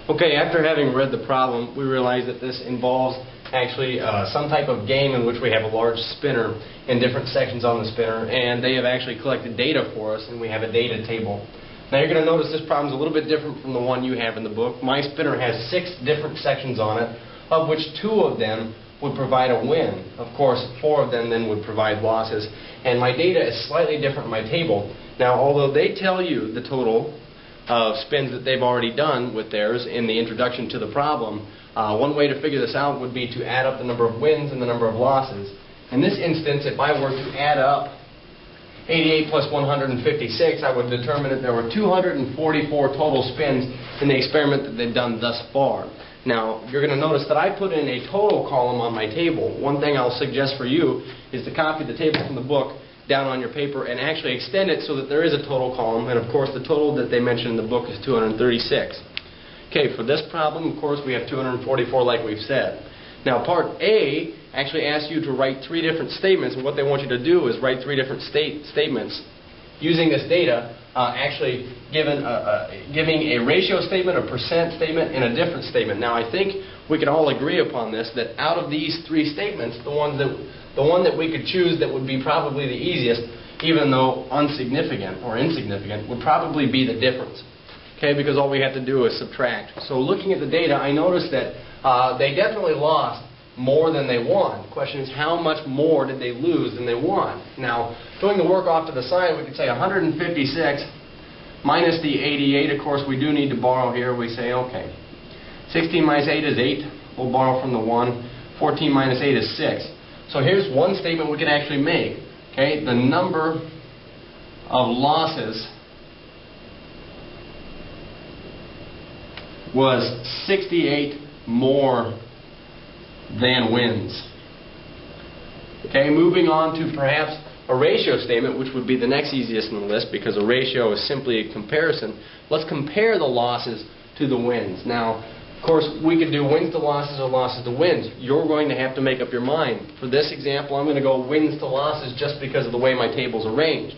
Okay, after having read the problem, we realized that this involves actually some type of game in which we have a large spinner and different sections on the spinner, and they have actually collected data for us, and we have a data table. Now you're going to notice this problem is a little bit different from the one you have in the book. My spinner has 6 different sections on it, of which 2 of them would provide a win. Of course, 4 of them then would provide losses. And my data is slightly different in my table. Now, although they tell you the total of spins that they've already done with theirs in the introduction to the problem, one way to figure this out would be to add up the number of wins and the number of losses. In this instance, if I were to add up 88 plus 156, I would determine that there were 244 total spins in the experiment that they've done thus far. Now, you're going to notice that I put in a total column on my table. One thing I'll suggest for you is to copy the table from the book down on your paper and actually extend it so that there is a total column. And of course, the total that they mention in the book is 236. Okay, for this problem, of course, we have 244 like we've said. Now, part A actually asks you to write 3 different statements, and what they want you to do is write 3 different statements using this data, actually giving a ratio statement, a percent statement, and a difference statement. Now, I think we can all agree upon this, that out of these 3 statements, the one that we could choose that would be probably the easiest, even though insignificant, would probably be the difference. Okay, because all we have to do is subtract. So looking at the data, I noticed that they definitely lost more than they won. The question is, how much more did they lose than they won? Now, doing the work off to the side, we could say 156 minus the 88. Of course, we do need to borrow here. We say, okay, 16 minus 8 is 8. We'll borrow from the 1. 14 minus 8 is 6. So here's one statement we can actually make. Okay, the number of losses was 68 more than wins. Okay, moving on to perhaps a ratio statement, which would be the next easiest on the list because a ratio is simply a comparison. Let's compare the losses to the wins. Now, of course, we could do wins to losses or losses to wins. You're going to have to make up your mind. For this example, I'm going to go wins to losses just because of the way my table's arranged.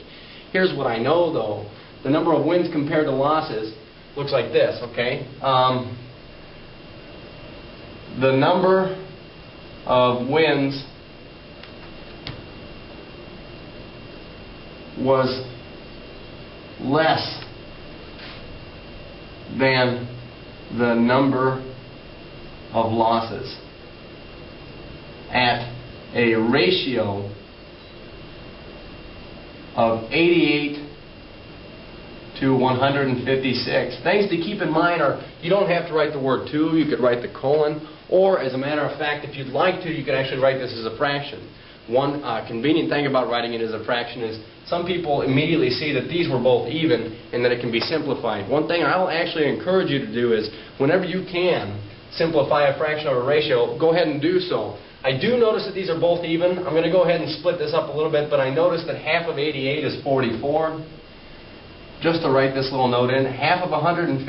Here's what I know, though. The number of wins compared to losses looks like this, okay? The number of wins was less than the number of losses at a ratio of 88 to 156. Things to keep in mind are, you don't have to write the word 2, you could write the colon, or as a matter of fact, if you'd like to, you could actually write this as a fraction. One convenient thing about writing it as a fraction is some people immediately see that these were both even and that it can be simplified. One thing I'll actually encourage you to do is, whenever you can simplify a fraction or a ratio, go ahead and do so. I do notice that these are both even. I'm going to go ahead and split this up a little bit, but I notice that half of 88 is 44. Just to write this little note in, half of 156